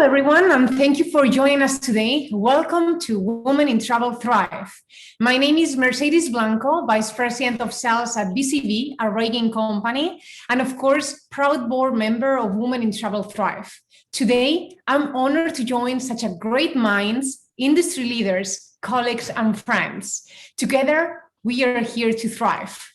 everyone, and thank you for joining us today. Welcome to Women in Travel Thrive. My name is Mercedes Blanco, Vice President of Sales at BCV, a rating company, and of course, proud board member of Women in Travel Thrive. Today, I'm honored to join such a great minds, industry leaders, colleagues, and friends. Together, we are here to thrive.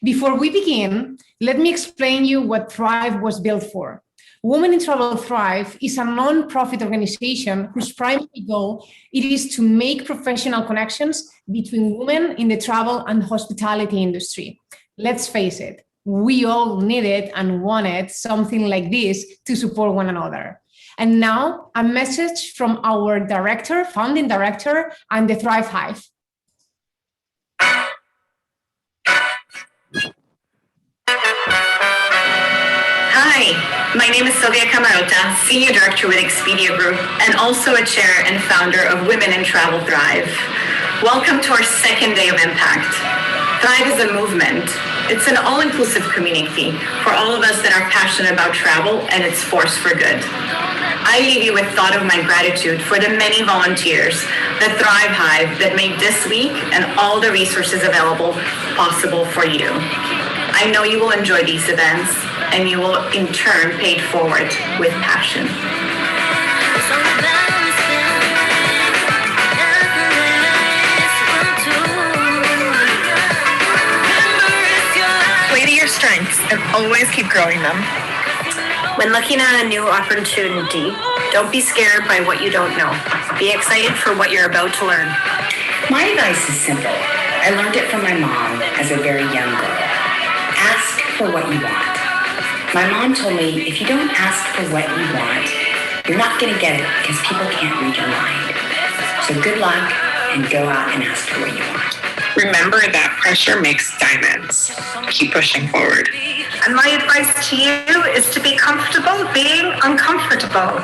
Before we begin, let me explain you what Thrive was built for. Women in Travel Thrive is a non-profit organization whose primary goal it is to make professional connections between women in the travel and hospitality industry. Let's face it, we all needed and wanted something like this to support one another. And now a message from our director, founding director, and the Thrive Hive. Hi, my name is Sylvia Camarota, Senior Director with Expedia Group, and also a Chair and Founder of Women in Travel Thrive. Welcome to our second day of impact. Thrive is a movement. It's an all-inclusive community for all of us that are passionate about travel and its force for good. I leave you with thought of my gratitude for the many volunteers, the Thrive Hive that made this week and all the resources available possible for you. I know you will enjoy these events and you will in turn pay it forward with passion. Play to your strengths and always keep growing them. When looking at a new opportunity, don't be scared by what you don't know. Be excited for what you're about to learn. My advice is simple. I learned it from my mom as a very young girl. Ask for what you want. My mom told me if you don't ask for what you want, you're not going to get it because people can't read your mind. So good luck and go out and ask for what you want. Remember that pressure makes diamonds. Keep pushing forward. And my advice to you is to be comfortable being uncomfortable.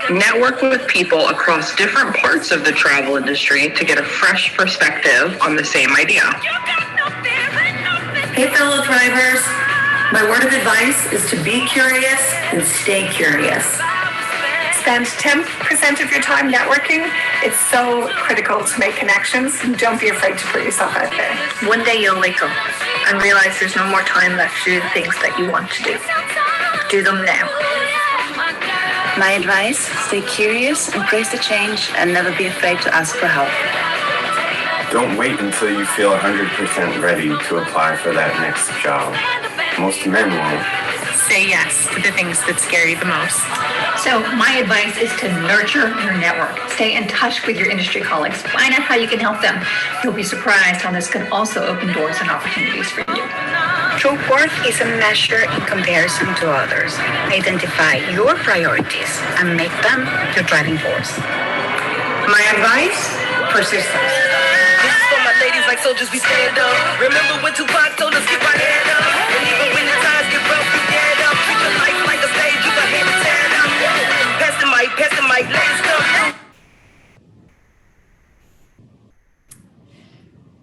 Network with people across different parts of the travel industry to get a fresh perspective on the same idea. Hey fellow Thrivers, my word of advice is to be curious and stay curious. Spend 10% of your time networking. It's so critical to make connections. Don't be afraid to put yourself out there. One day you'll wake up and realize there's no more time left to do the things that you want to do. Do them now. My advice, stay curious, embrace the change, and never be afraid to ask for help. Don't wait until you feel 100% ready to apply for that next job. Most men won't. Say yes to the things that scare you the most. So my advice is to nurture your network. Stay in touch with your industry colleagues. Find out how you can help them. You'll be surprised how this can also open doors and opportunities for you. True worth is a measure in comparison to others. Identify your priorities and make them your driving force. My advice, persistence. This is for my ladies like soldiers, we stand up. Remember when Tupac told us keep our head up. And even when the times get rough, we get up. Treat your life like a stage, you got hand to tear up. Pass the mic, ladies come through.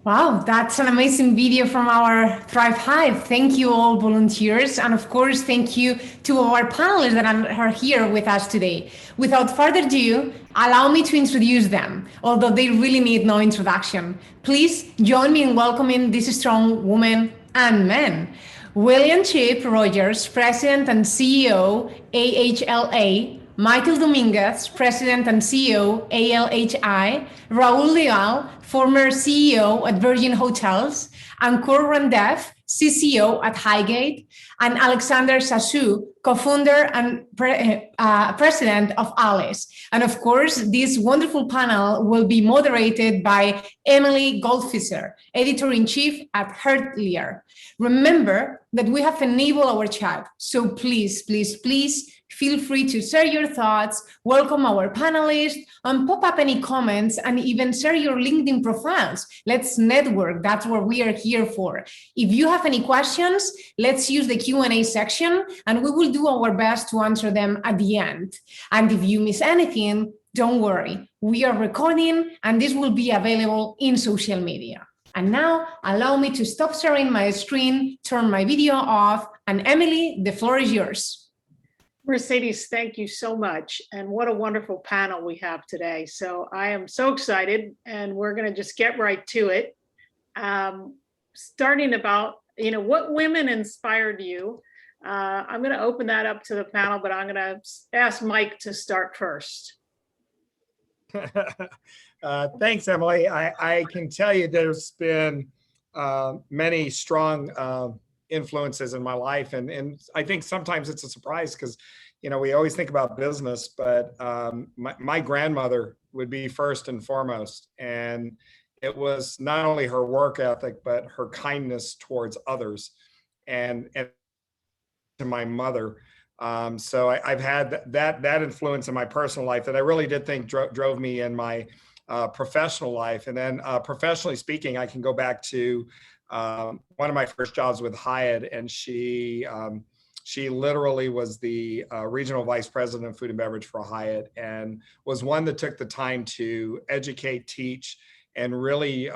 Wow, that's an amazing video from our Thrive Hive. Thank you all volunteers. And of course, thank you to our panelists that are here with us today. Without further ado, allow me to introduce them, although they really need no introduction. Please join me in welcoming these strong women and men. William Chip Rogers, President and CEO, AHLA. Michael Dominguez, President and CEO, ALHI, Raul Leal, former CEO at Virgin Hotels, and Kurt Randev, CCO at Highgate, and Alexander Sasu, co-founder and president of Alice. And of course, this wonderful panel will be moderated by Emily Goldfischer, editor-in-chief at Hertlier. Remember that we have enabled our chat, so please, please, please, feel free to share your thoughts, welcome our panelists, and pop up any comments, and even share your LinkedIn profiles. Let's network. That's what we are here for. If you have any questions, let's use the Q&A section, and we will do our best to answer them at the end. And if you miss anything, don't worry. We are recording, and this will be available in social media. And now allow me to stop sharing my screen, turn my video off, and Emily, the floor is yours. Mercedes, thank you so much. And what a wonderful panel we have today. So I am so excited, and we're going to just get right to it. Starting about, what women inspired you. I'm going to open that up to the panel, but I'm going to ask Mike to start first. Thanks, Emily. I can tell you there's been many strong influences in my life. And I think sometimes it's a surprise because, we always think about business, but my grandmother would be first and foremost. And it was not only her work ethic, but her kindness towards others and to my mother. So I've had that influence in my personal life that I really did think drove me in my professional life. And then professionally speaking, I can go back to one of my first jobs with Hyatt, and she literally was the regional vice president of food and beverage for Hyatt, and was one that took the time to educate, teach, and really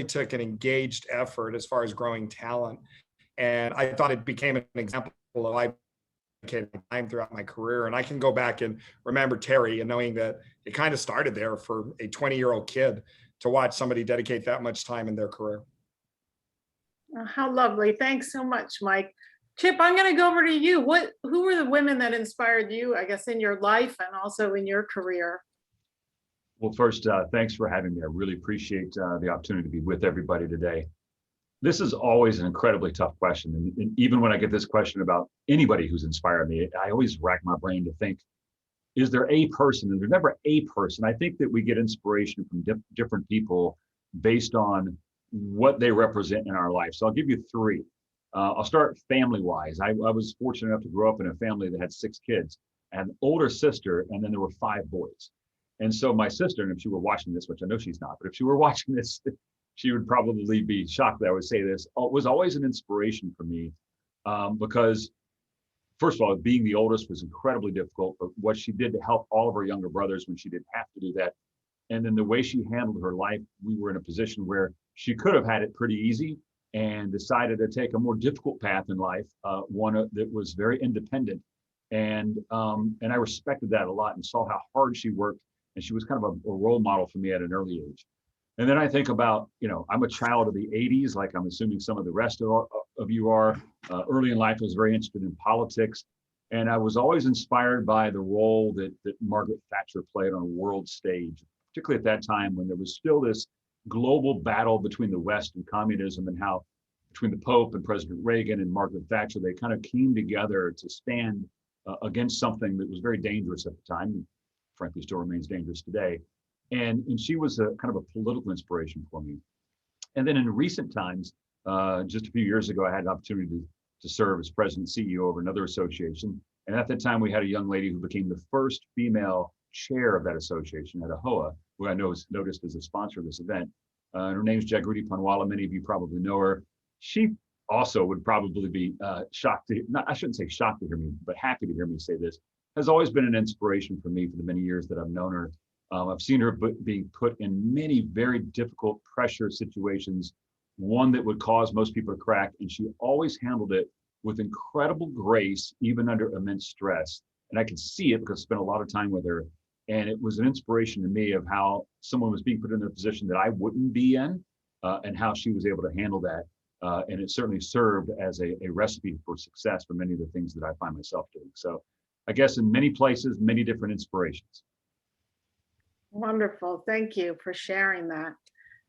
took an engaged effort as far as growing talent. And I thought it became an example of time throughout my career. And I can go back and remember Terry and knowing that it kind of started there for a 20-year-old kid to watch somebody dedicate that much time in their career. How lovely. Thanks so much, Mike. Chip, I'm going to go over to you. Who were the women that inspired you, I guess, in your life and also in your career? Well, first, thanks for having me. I really appreciate the opportunity to be with everybody today. This is always an incredibly tough question. And even when I get this question about anybody who's inspired me, I always rack my brain to think, is there a person? And there's never a person. I think that we get inspiration from different people based on what they represent in our life. So I'll give you three. I'll start family-wise. I was fortunate enough to grow up in a family that had 6 kids. I had an older sister, and then there were 5 boys. And so my sister, and if she were watching this, which I know she's not, but if she were watching this, she would probably be shocked that I would say this, was always an inspiration for me because, first of all, being the oldest was incredibly difficult, but what she did to help all of her younger brothers when she didn't have to do that. And then the way she handled her life, we were in a position where she could have had it pretty easy and decided to take a more difficult path in life, one that was very independent. And I respected that a lot and saw how hard she worked. And she was kind of a role model for me at an early age. And then I think about, I'm a child of the 80s, like I'm assuming some of the rest of you are. Early in life, I was very interested in politics. And I was always inspired by the role that Margaret Thatcher played on a world stage, particularly at that time when there was still this global battle between the West and communism, and how between the Pope and President Reagan and Margaret Thatcher, they kind of came together to stand against something that was very dangerous at the time, and frankly still remains dangerous today. And she was a kind of a political inspiration for me. And then in recent times, just a few years ago, I had an opportunity to serve as president and CEO of another association. And at that time, we had a young lady who became the first female chair of that association at AHOA, who I know is noticed as a sponsor of this event. Her name is Jagruti Panwala. Many of you probably know her. She also would probably be shocked to, I shouldn't say shocked to hear me, but happy to hear me say this, has always been an inspiration for me for the many years that I've known her. I've seen her being put in many very difficult pressure situations, one that would cause most people to crack, and she always handled it with incredible grace, even under immense stress. And I could see it because I spent a lot of time with her. And it was an inspiration to me of how someone was being put in a position that I wouldn't be in, and how she was able to handle that. And it certainly served as a recipe for success for many of the things that I find myself doing. So I guess in many places, many different inspirations. Wonderful. Thank you for sharing that.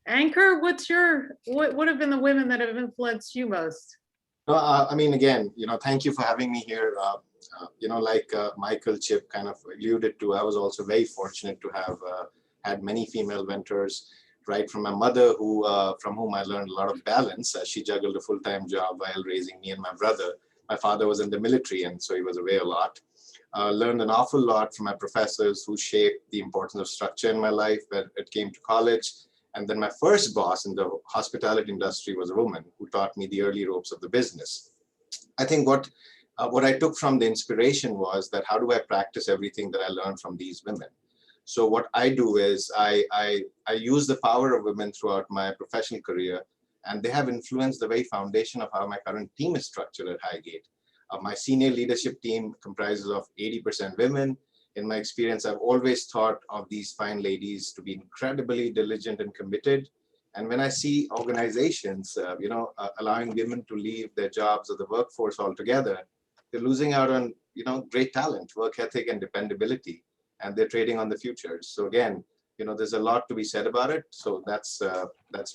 Anchor, what have been the women that have influenced you most? I mean, again, thank you for having me here. Like Michael, Chip kind of alluded to, I was also very fortunate to have had many female mentors, right from my mother, from whom I learned a lot of balance. She juggled a full-time job while raising me and my brother. My father was in the military, and so he was away a lot. Learned an awful lot from my professors who shaped the importance of structure in my life when it came to college. And then my first boss in the hospitality industry was a woman who taught me the early ropes of the business. I think what I took from the inspiration was that how do I practice everything that I learned from these women? So what I do is I use the power of women throughout my professional career, and they have influenced the very foundation of how my current team is structured at Highgate. My senior leadership team comprises of 80% women. In my experience, I've always thought of these fine ladies to be incredibly diligent and committed. And when I see organizations, allowing women to leave their jobs or the workforce altogether, they're losing out on, great talent, work ethic, and dependability, and they're trading on the futures. So again, there's a lot to be said about it. So that's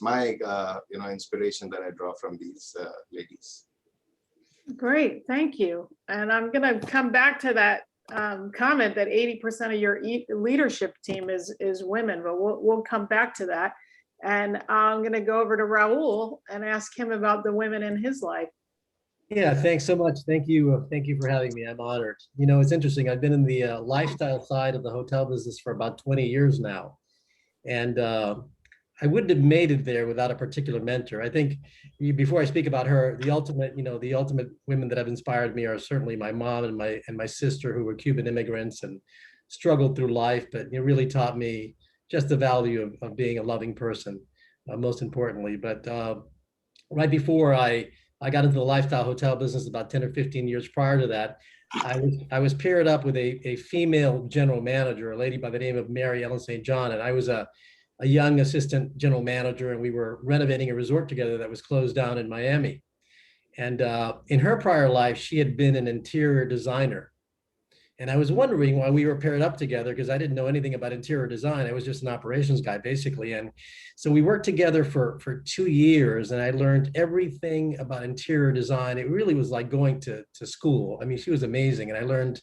my, inspiration that I draw from these ladies. Great, thank you. And I'm going to come back to that comment that 80% of your leadership team is women, but we'll come back to that. And I'm going to go over to Raul and ask him about the women in his life. Yeah, thanks so much. Thank you for having me. I'm honored. It's interesting. I've been in the lifestyle side of the hotel business for about 20 years now, and I wouldn't have made it there without a particular mentor. I think before I speak about her, the ultimate women that have inspired me are certainly my mom and my sister, who were Cuban immigrants and struggled through life, but it really taught me just the value of being a loving person, most importantly. But right before I got into the lifestyle hotel business, about 10 or 15 years prior to that, I was paired up with a female general manager, a lady by the name of Mary Ellen St. John, and I was a young assistant general manager, and we were renovating a resort together that was closed down in Miami. And in her prior life, she had been an interior designer. And I was wondering why we were paired up together, because I didn't know anything about interior design. I was just an operations guy, basically. And so we worked together for 2 years, and I learned everything about interior design. It really was like going to school. I mean, she was amazing. And I learned,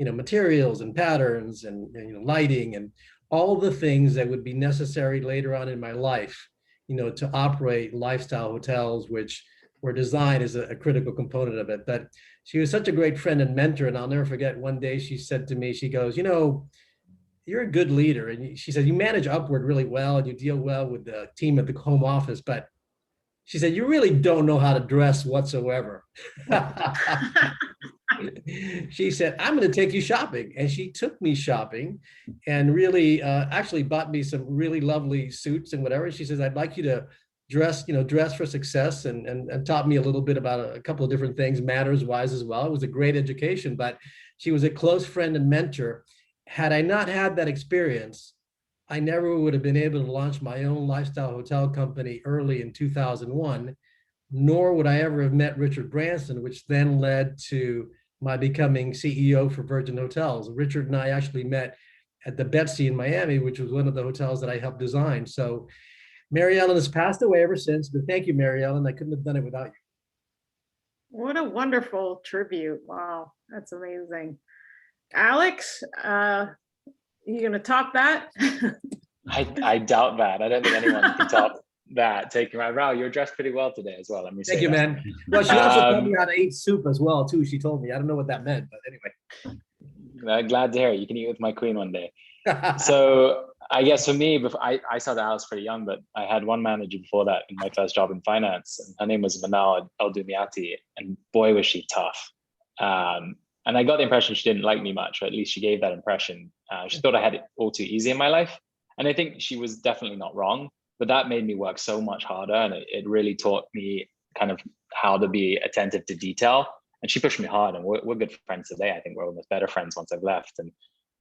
materials and patterns and lighting and all the things that would be necessary later on in my life, to operate lifestyle hotels, which where design is a critical component of it. But she was such a great friend and mentor. And I'll never forget, one day she said to me, she goes, you're a good leader. And she said, you manage upward really well and you deal well with the team at the home office. But she said, you really don't know how to dress whatsoever. She said, I'm going to take you shopping. And she took me shopping and really actually bought me some really lovely suits and whatever. She says, I'd like you to dress for success, and taught me a little bit about a couple of different things, manners wise as well. It was a great education, but she was a close friend and mentor. Had I not had that experience, I never would have been able to launch my own lifestyle hotel company early in 2001, nor would I ever have met Richard Branson, which then led to my becoming CEO for Virgin Hotels. Richard and I actually met at the Betsy in Miami, which was one of the hotels that I helped design. So Mary Ellen has passed away ever since, but thank you, Mary Ellen. I couldn't have done it without you. What a wonderful tribute. Wow, that's amazing. Alex, you gonna top that? I doubt that. I don't think anyone can top that. Taking my Raul, you're dressed pretty well today as well. Let me say thank you, that. man. Well, she also taught me how to eat soup as well, too. She told me. I don't know what that meant, but anyway. Glad to hear it. You can eat with my queen one day. So I guess for me, I started Alice pretty young, but I had one manager before that in my first job in finance, and her name was Manal El-Dumiati, and boy, was she tough. And I got the impression she didn't like me much, or at least she gave that impression. She thought I had it all too easy in my life. And I think she was definitely not wrong, but that made me work so much harder. And it really taught me kind of how to be attentive to detail. And she pushed me hard, and we're good friends today. I think we're almost better friends once I've left. And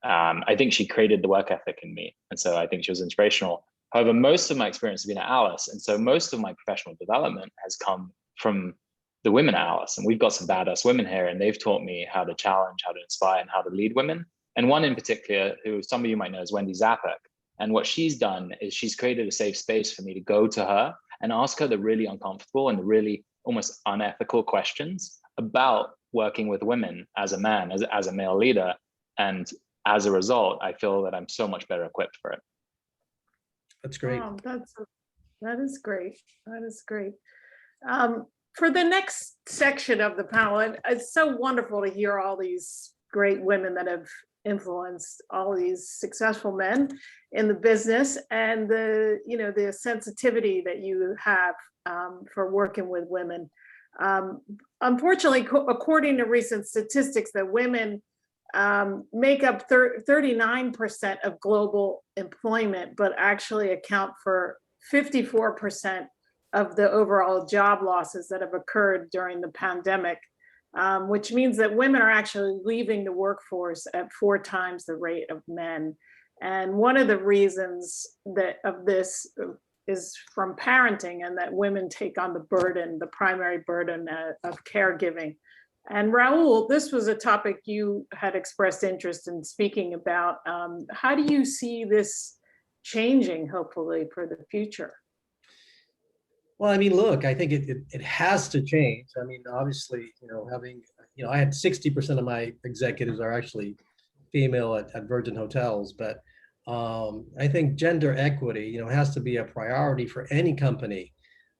I think she created the work ethic in me. And so I think she was inspirational. However, most of my experience has been at Alice. And so most of my professional development has come from the women at Alice. And we've got some badass women here, and they've taught me how to challenge, how to inspire, and how to lead women. And one in particular, who some of you might know, is Wendy Zappek. And what she's done is she's created a safe space for me to go to her and ask her the really uncomfortable and the really almost unethical questions about working with women as a man, as a male leader. And as a result, I feel that I'm so much better equipped for it. That's great. Oh, that is great. That is great. For the next section of the panel, it's so wonderful to hear all these great women that have influenced all these successful men in the business, and the sensitivity that you have for working with women. Unfortunately, according to recent statistics, that women make up 39% of global employment, but actually account for 54% of the overall job losses that have occurred during the pandemic, which means that women are actually leaving the workforce at 4 times the rate of men. And one of the reasons that of this is from parenting, and that women take on the burden, the primary burden of caregiving. And Raul, this was a topic you had expressed interest in speaking about. How do you see this changing, hopefully, for the future? Well, I mean, look, I think it has to change. I mean, obviously, I had 60% of my executives are actually female at Virgin Hotels, but I think gender equity, has to be a priority for any company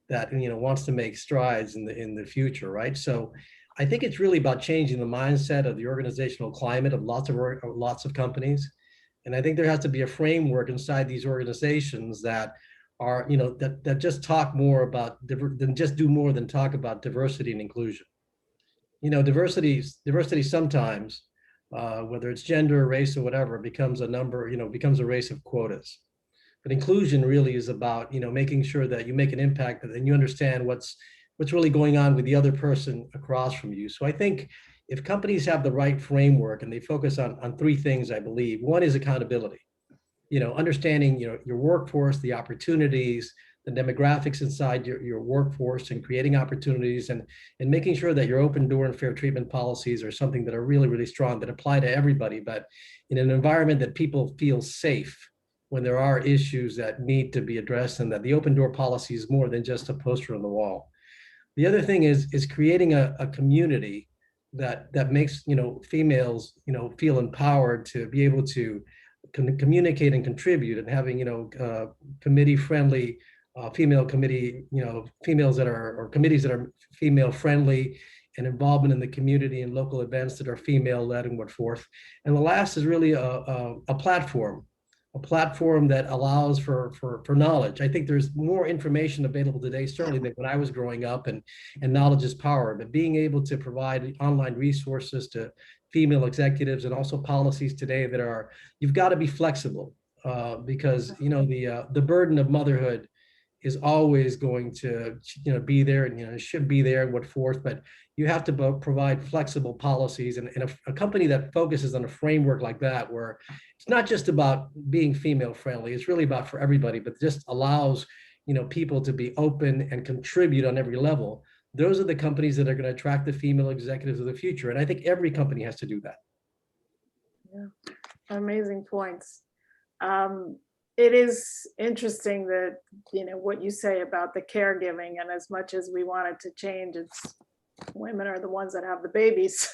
that, wants to make strides in the future, right? So I think it's really about changing the mindset of the organizational climate of lots of companies. And I think there has to be a framework inside these organizations that are, that just talk more about than just do more than talk about diversity and inclusion. Diversity sometimes, whether it's gender, race, or whatever, becomes a number, becomes a race of quotas. But inclusion really is about, making sure that you make an impact and you understand what's really going on with the other person across from you. So I think if companies have the right framework and they focus on 3 things, I believe. One is accountability. Understanding your workforce, the opportunities, the demographics inside your workforce, and creating opportunities, and making sure that your open door and fair treatment policies are something that are really, really strong, that apply to everybody, but in an environment that people feel safe when there are issues that need to be addressed, and that the open door policy is more than just a poster on the wall. The other thing is creating a community that makes females feel empowered to be able to communicate and contribute, and having committee friendly female committee, females that are, or committees that are female friendly, and involvement in the community and local events that are female led, and what forth. And the last is really a platform that allows for knowledge. I think there's more information available today, certainly, than when I was growing up, and knowledge is power. But being able to provide online resources to female executives, and also policies today that are, you've got to be flexible, because the burden of motherhood is always going to be there, and should be there, and what forth. But you have to provide flexible policies, and a company that focuses on a framework like that, where it's not just about being female friendly, it's really about for everybody, but just allows people to be open and contribute on every level. Those are the companies that are going to attract the female executives of the future, and I think every company has to do that. Yeah, amazing points. It is interesting that, what you say about the caregiving, and as much as we want it to change, it's women are the ones that have the babies.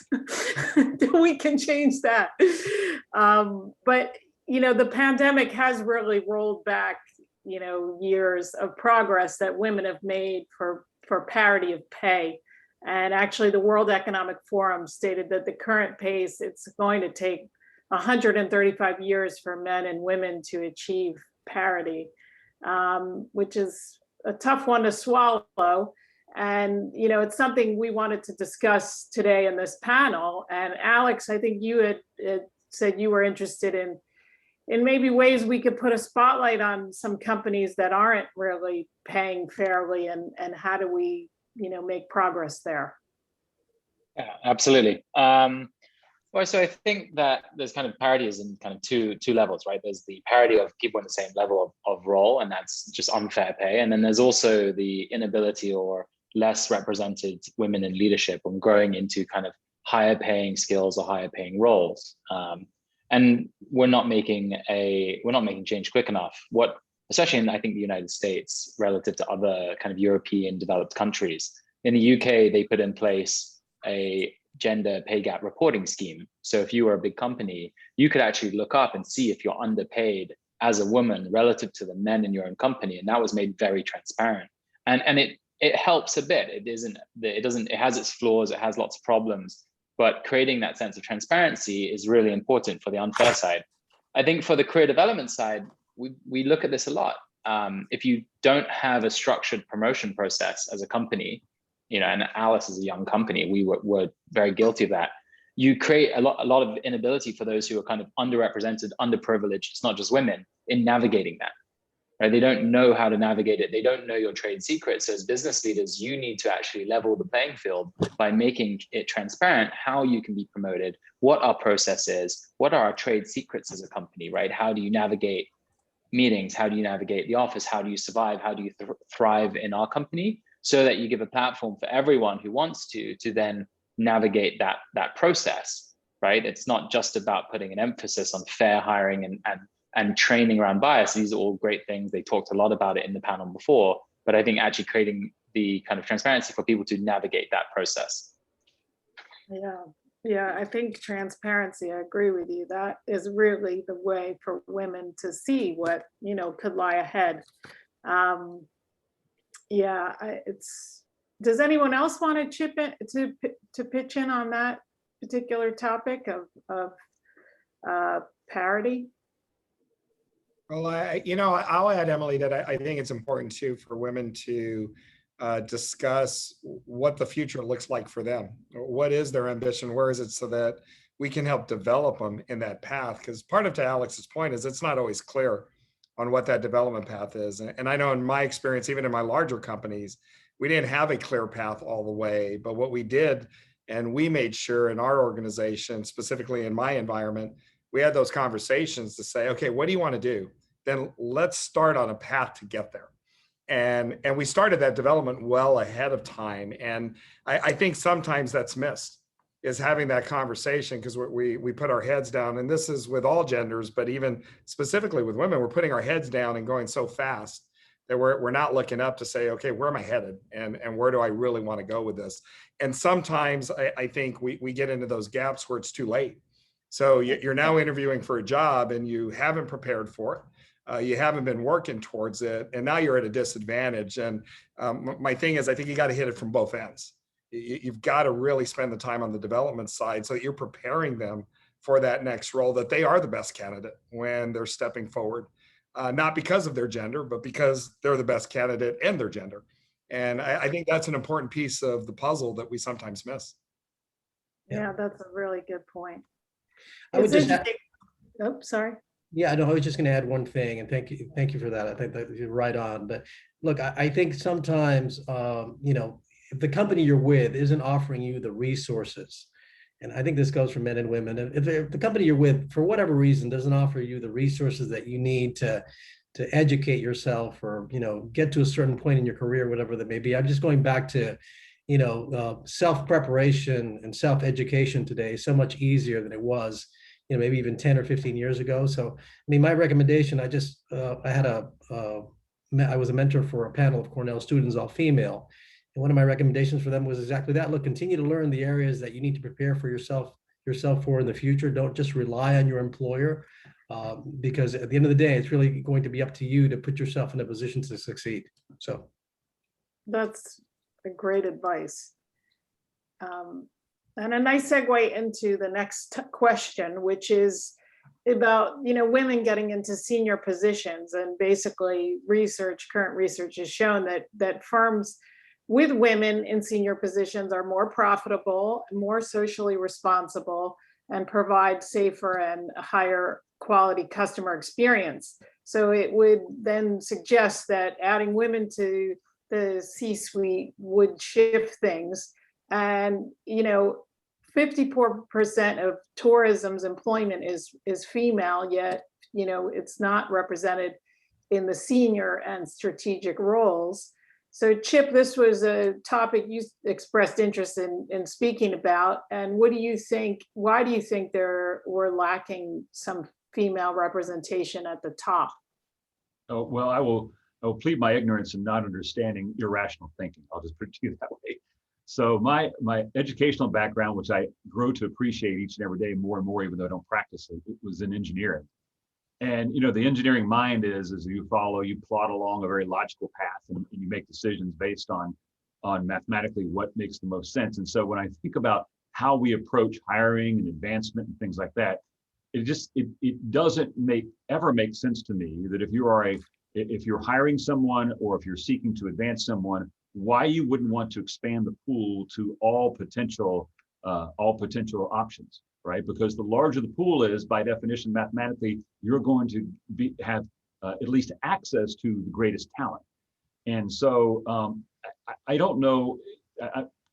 We can change that. But, the pandemic has really rolled back, years of progress that women have made for parity of pay. And actually the World Economic Forum stated that the current pace, it's going to take 135 years for men and women to achieve parity, which is a tough one to swallow. And, it's something we wanted to discuss today in this panel. And Alex, I think you had said you were interested in maybe ways we could put a spotlight on some companies that aren't really paying fairly, and how do we, make progress there? Yeah, absolutely. Well, so I think that there's kind of parity is in kind of two levels, right? There's the parity of people in the same level of role, and that's just unfair pay. And then there's also the inability or less represented women in leadership and growing into kind of higher paying skills or higher paying roles. And we're not making change quick enough. Especially in, I think, the United States relative to other kind of European developed countries. In the UK, they put in place a gender pay gap reporting scheme. So if you were a big company, you could actually look up and see if you're underpaid as a woman relative to the men in your own company. And that was made very transparent. And it helps a bit. It has its flaws, it has lots of problems, but creating that sense of transparency is really important for the unfair side. I think for the career development side, we look at this a lot. If you don't have a structured promotion process as a company, and Alice is a young company, we were very guilty of that. you create a lot of inability for those who are kind of underrepresented, underprivileged, it's not just women, in navigating that. Right? They don't know how to navigate it. They don't know your trade secrets. So as business leaders, you need to actually level the playing field by making it transparent how you can be promoted, what our process is, what are our trade secrets as a company, right? How do you navigate meetings? How do you navigate the office? How do you survive? How do you thrive in our company? So that you give a platform for everyone who wants to then navigate that process, right? It's not just about putting an emphasis on fair hiring and training around bias. These are all great things. They talked a lot about it in the panel before, but I think actually creating the kind of transparency for people to navigate that process. Yeah, I think transparency, I agree with you. That is really the way for women to see what, could lie ahead. Does anyone else want to chip in to pitch in on that particular topic of parity? Well, I'll add, Emily, that I think it's important too for women to discuss what the future looks like for them. What is their ambition? Where is it, so that we can help develop them in that path? Because part of, to Alex's point, is it's not always clear on what that development path is. And I know in my experience, even in my larger companies, we didn't have a clear path all the way. But what we did, and we made sure in our organization, specifically in my environment, we had those conversations to say, okay, what do you want to do? Then let's start on a path to get there. And we started that development well ahead of time. And I think sometimes that's missed, is having that conversation, because we put our heads down, and this is with all genders, but even specifically with women, we're putting our heads down and going so fast that we're not looking up to say, okay, where am I headed? And where do I really want to go with this? And sometimes I think we get into those gaps where it's too late. So you're now interviewing for a job and you haven't prepared for it. You haven't been working towards it, and now you're at a disadvantage. And my thing is, I think you got to hit it from both ends. You've got to really spend the time on the development side so that you're preparing them for that next role, that they are the best candidate when they're stepping forward, not because of their gender, but because they're the best candidate and their gender. And I think that's an important piece of the puzzle that we sometimes miss. Yeah, that's a really good point. I would just sorry. Yeah, no, I was just going to add one thing, and thank you for that. I think that you're right on. But look, I think sometimes, if the company you're with isn't offering you the resources, and I think this goes for men and women, if the company you're with, for whatever reason, doesn't offer you the resources that you need to educate yourself, or get to a certain point in your career, whatever that may be. I'm just going back to, self-preparation and self-education today is so much easier than it was, maybe even 10 or 15 years ago. So, my recommendation, I was a mentor for a panel of Cornell students, all female. And one of my recommendations for them was exactly that. Look, continue to learn the areas that you need to prepare for yourself for in the future. Don't just rely on your employer, because at the end of the day, it's really going to be up to you to put yourself in a position to succeed. So that's a great advice. And a nice segue into the next question, which is about, women getting into senior positions. And basically current research has shown that firms with women in senior positions are more profitable, more socially responsible, and provide safer and higher quality customer experience. So it would then suggest that adding women to the C-suite would shift things. And 54% of tourism's employment is female, yet it's not represented in the senior and strategic roles. So Chip, this was a topic you expressed interest in speaking about. And what do you think? Why do you think we're lacking some female representation at the top? Oh, well, I will plead my ignorance in not understanding irrational thinking. I'll just put it to you that way. So my educational background, which I grow to appreciate each and every day more and more, even though I don't practice it, it was in engineering. And the engineering mind is, as you plot along a very logical path, and you make decisions based on mathematically what makes the most sense. And so when I think about how we approach hiring and advancement and things like that, it doesn't ever make sense to me that if you're hiring someone, or if you're seeking to advance someone, why you wouldn't want to expand the pool to all potential all potential options, right? Because the larger the pool is, by definition, mathematically, you're going to have at least access to the greatest talent. And so I don't know,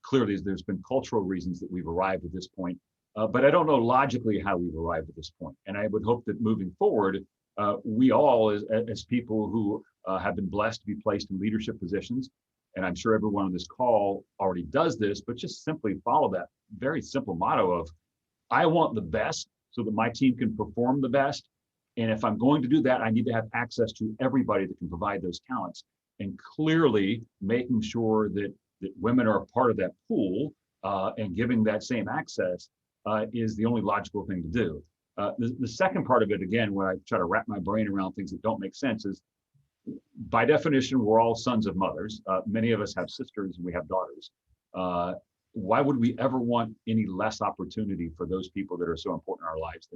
clearly there's been cultural reasons that we've arrived at this point, but I don't know logically how we've arrived at this point. And I would hope that moving forward, we all as people who have been blessed to be placed in leadership positions, and I'm sure everyone on this call already does this, but just simply follow that very simple motto of, I want the best so that my team can perform the best. And if I'm going to do that, I need to have access to everybody that can provide those talents. And clearly making sure that women are a part of that pool and giving that same access is the only logical thing to do. The second part of it, again, when I try to wrap my brain around things that don't make sense, is by definition, we're all sons of mothers. Many of us have sisters and we have daughters. Why would we ever want any less opportunity for those people that are so important in our lives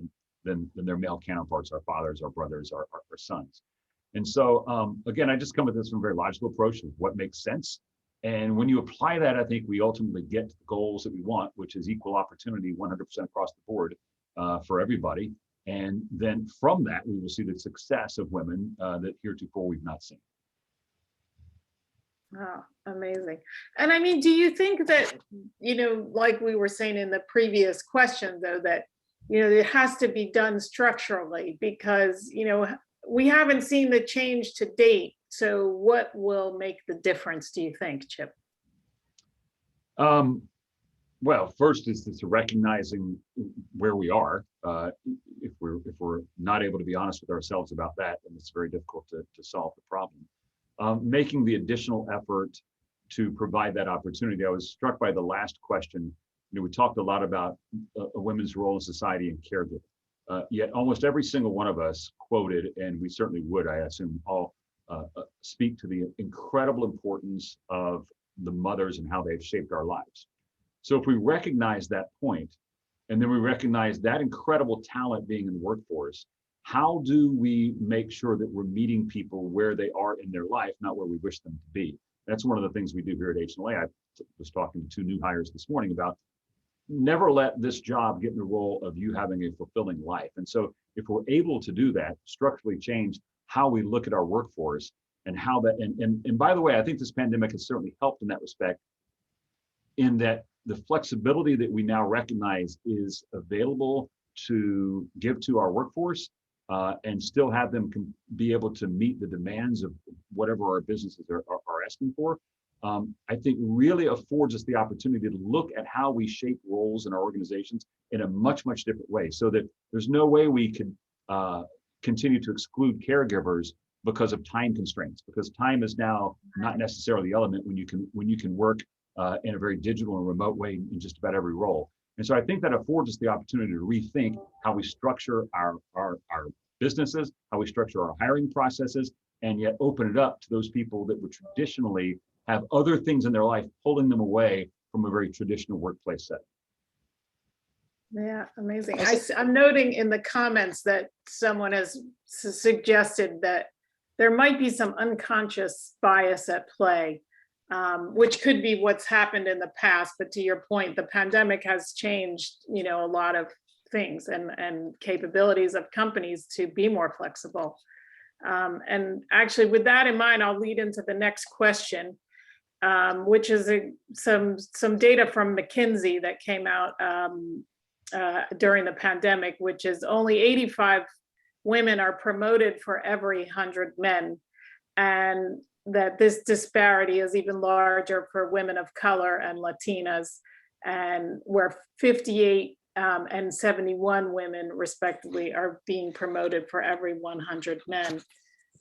than their male counterparts, our fathers, our brothers, our sons? And so, again, I just come with this from a very logical approach of what makes sense. And when you apply that, I think we ultimately get to the goals that we want, which is equal opportunity 100% across the board for everybody. And then from that, we will see the success of women that heretofore we've not seen. Wow, amazing. And I mean, do you think that, like we were saying in the previous question, though, that, it has to be done structurally because, we haven't seen the change to date. So what will make the difference, do you think, Chip? Well, first is recognizing where we are. If we're not able to be honest with ourselves about that, then it's very difficult to solve the problem. Making the additional effort to provide that opportunity. I was struck by the last question. We talked a lot about a women's role in society and caregiving. Yet almost every single one of us quoted, and we certainly would, I assume, all speak to the incredible importance of the mothers and how they've shaped our lives. So if we recognize that point, and then we recognize that incredible talent being in the workforce, how do we make sure that we're meeting people where they are in their life, not where we wish them to be? That's one of the things we do here at HLA. I was talking to 2 new hires this morning about never let this job get in the role of you having a fulfilling life. And so if we're able to do that, structurally change how we look at our workforce and how that, and by the way, I think this pandemic has certainly helped in that respect, in that the flexibility that we now recognize is available to give to our workforce and still have them be able to meet the demands of whatever our businesses are asking for. I think really affords us the opportunity to look at how we shape roles in our organizations in a much, much different way, so that there's no way we could continue to exclude caregivers because of time constraints, because time is now not necessarily the element when you can work in a very digital and remote way in just about every role. And so I think that affords us the opportunity to rethink how we structure our businesses, how we structure our hiring processes, and yet open it up to those people that would traditionally have other things in their life pulling them away from a very traditional workplace setting. Yeah, amazing. I'm noting in the comments that someone has suggested that there might be some unconscious bias at play, which could be what's happened in the past. But to your point, the pandemic has changed, a lot of things and capabilities of companies to be more flexible. And actually, with that in mind, I'll lead into the next question, which is some data from McKinsey that came out during the pandemic, which is only 85 women are promoted for every 100 men, and that this disparity is even larger for women of color and Latinas, and where 58 and 71 women respectively are being promoted for every 100 men.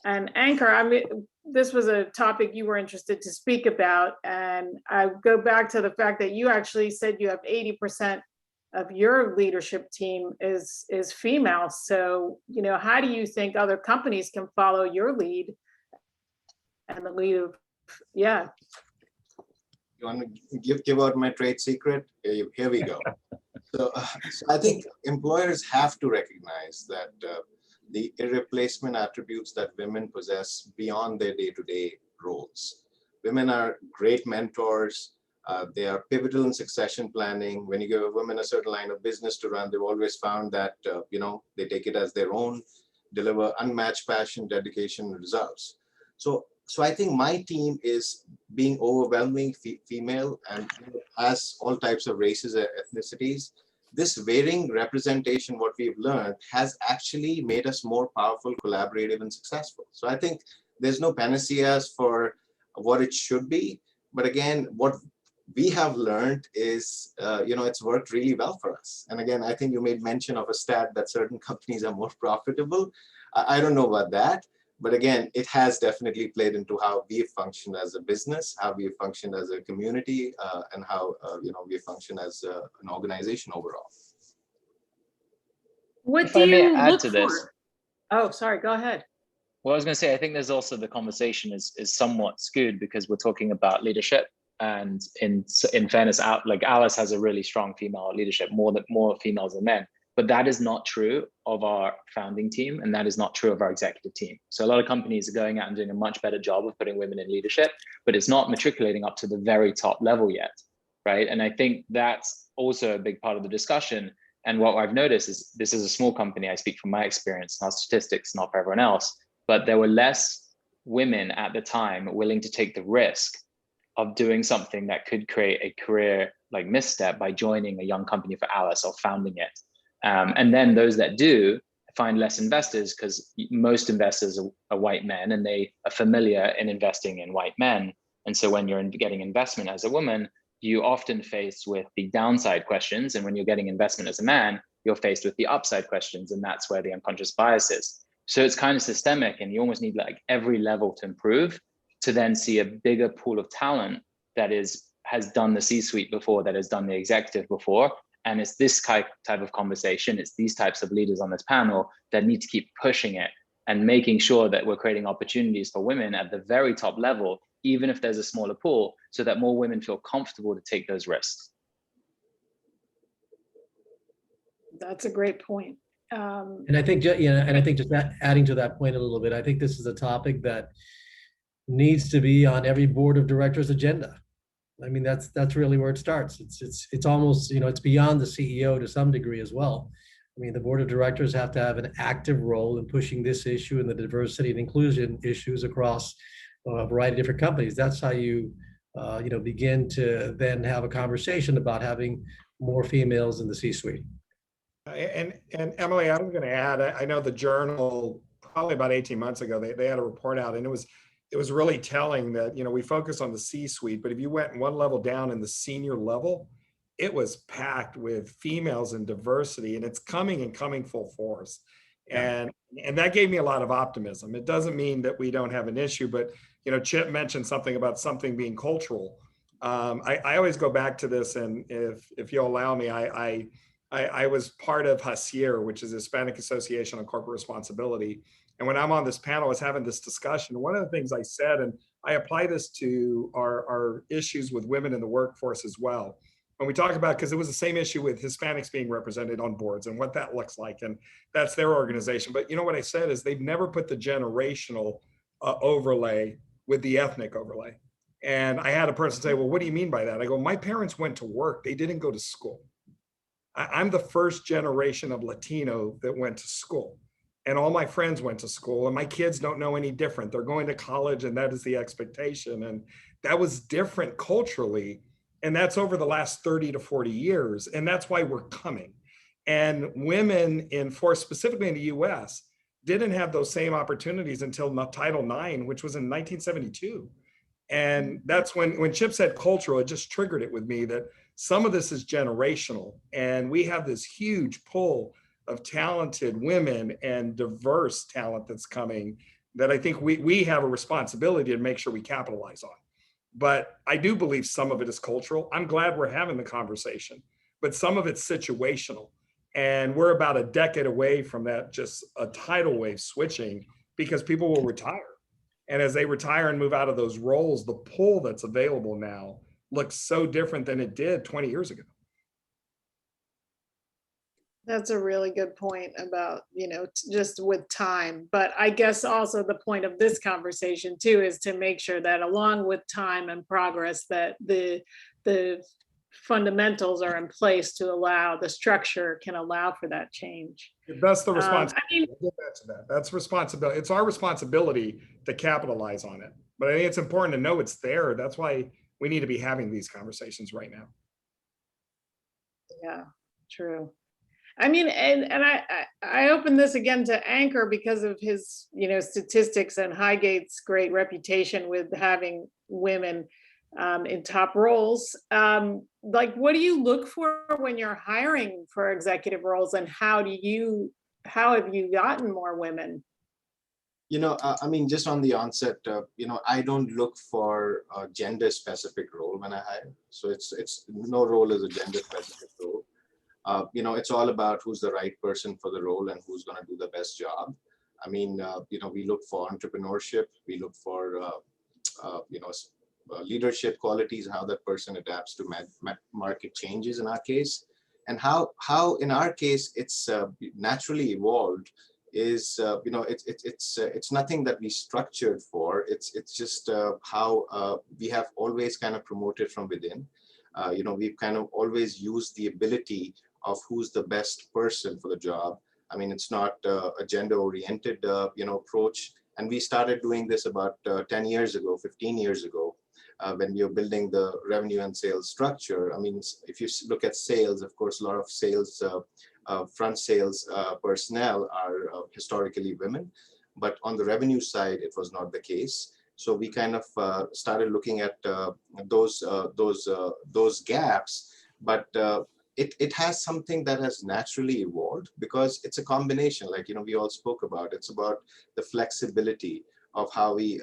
And Anchor, I mean, this was a topic you were interested to speak about, and I go back to the fact that you actually said you have 80% of your leadership team is female. So, how do you think other companies can follow your lead and the lead of, yeah. You want to give out my trade secret? Here we go. So I think employers have to recognize that the irreplaceable attributes that women possess beyond their day-to-day roles. Women are great mentors, They are pivotal in succession planning. When you give a woman a certain line of business to run, they've always found that, they take it as their own, deliver unmatched passion, dedication, and results. So I think my team is being overwhelming female and has all types of races and ethnicities. This varying representation, what we've learned, has actually made us more powerful, collaborative, and successful. So I think there's no panaceas for what it should be. But again, what we have learned is, it's worked really well for us. And again, I think you made mention of a stat that certain companies are more profitable. I don't know about that. But again, it has definitely played into how we function as a business, how we function as a community, and how we function as an organization overall. What If do I may you add look to for? this, Oh, sorry, go ahead. well, I was going to say, I think there's also the conversation is somewhat skewed because we're talking about leadership, and in fairness, like Alice has a really strong female leadership, more females than men. But that is not true of our founding team, and that is not true of our executive team. So a lot of companies are going out and doing a much better job of putting women in leadership, but it's not matriculating up to the very top level yet, right? And I think that's also a big part of the discussion. And what I've noticed is this is a small company. I speak from my experience, not statistics, not for everyone else, but there were less women at the time willing to take the risk of doing something that could create a career like misstep by joining a young company for Alice or founding it. And then those that do find less investors because most investors are white men and they are familiar in investing in white men. And so when you're getting investment as a woman, you often faced with the downside questions. And when you're getting investment as a man, you're faced with the upside questions. And that's where the unconscious bias is. So it's kind of systemic, and you almost need like every level to improve to then see a bigger pool of talent that has done the C-suite before, that has done the executive before. And it's this type of conversation, it's these types of leaders on this panel that need to keep pushing it and making sure that we're creating opportunities for women at the very top level, even if there's a smaller pool, so that more women feel comfortable to take those risks. That's a great point. And I think, just adding to that point a little bit, I think this is a topic that needs to be on every board of directors' agenda. I mean, that's really where it starts. It's almost, it's beyond the CEO to some degree as well. I mean, the board of directors have to have an active role in pushing this issue and the diversity and inclusion issues across a variety of different companies. That's how you, begin to then have a conversation about having more females in the C-suite. And Emily, I'm going to add, I know the Journal, probably about 18 months ago, they had a report out, and it was really telling that, we focus on the C-suite, but if you went one level down in the senior level, it was packed with females and diversity, and it's coming full force. And that gave me a lot of optimism. It doesn't mean that we don't have an issue, but, Chip mentioned something about something being cultural. I always go back to this, and if you'll allow me, I was part of HACIR, which is the Hispanic Association on Corporate Responsibility. And when I'm on this panel, I was having this discussion. One of the things I said, and I apply this to our issues with women in the workforce as well. When we talk about, because it was the same issue with Hispanics being represented on boards and what that looks like, and that's their organization. But what I said is they've never put the generational overlay with the ethnic overlay. And I had a person say, well, what do you mean by that? I go, my parents went to work. They didn't go to school. I'm the first generation of Latino that went to school, and all my friends went to school, and my kids don't know any different. They're going to college, and that is the expectation. And that was different culturally. And that's over the last 30 to 40 years. And that's why we're coming. And women specifically in the US, didn't have those same opportunities until Title IX, which was in 1972. And that's when Chip said cultural, it just triggered it with me that some of this is generational. And we have this huge pull of talented women and diverse talent that's coming that I think we have a responsibility to make sure we capitalize on. But I do believe some of it is cultural. I'm glad we're having the conversation, but some of it's situational. And we're about a decade away from that, just a tidal wave switching, because people will retire. And as they retire and move out of those roles, the pull that's available now looks so different than it did 20 years ago. That's a really good point about, just with time. But I guess also the point of this conversation too is to make sure that along with time and progress, that the the fundamentals are in place to allow, the structure can allow for that change. That's the responsibility. I mean, We'll get back to that. That's responsibility. It's our responsibility to capitalize on it. But I think it's important to know it's there. That's why we need to be having these conversations right now. yeah, true. I mean, and I open this again to Anchor because of his, you know, statistics and Highgate's great reputation with having women in top roles. Like, what do you look for when you're hiring for executive roles, and how have you gotten more women? You know, I mean, just on the onset, you know, I don't look for a gender specific role when I hire. So it's no role is a gender specific role. You know, it's all about who's the right person for the role and who's going to do the best job. I mean, you know, we look for entrepreneurship, we look for, you know, leadership qualities, how that person adapts to market changes in our case, and how in our case it's naturally evolved is, you know, it's nothing that we structured for. It's just how we have always kind of promoted from within. You know, we've kind of always used the ability of who's the best person for the job. I mean, it's not a gender-oriented, you know, approach. And we started doing this about 10 years ago, 15 years ago, when we were building the revenue and sales structure. I mean, if you look at sales, of course, a lot of sales, front sales personnel are historically women, but on the revenue side, it was not the case. So we kind of started looking at those gaps, but it has something that has naturally evolved because it's a combination, like, you know, we all spoke about. It's about the flexibility of how we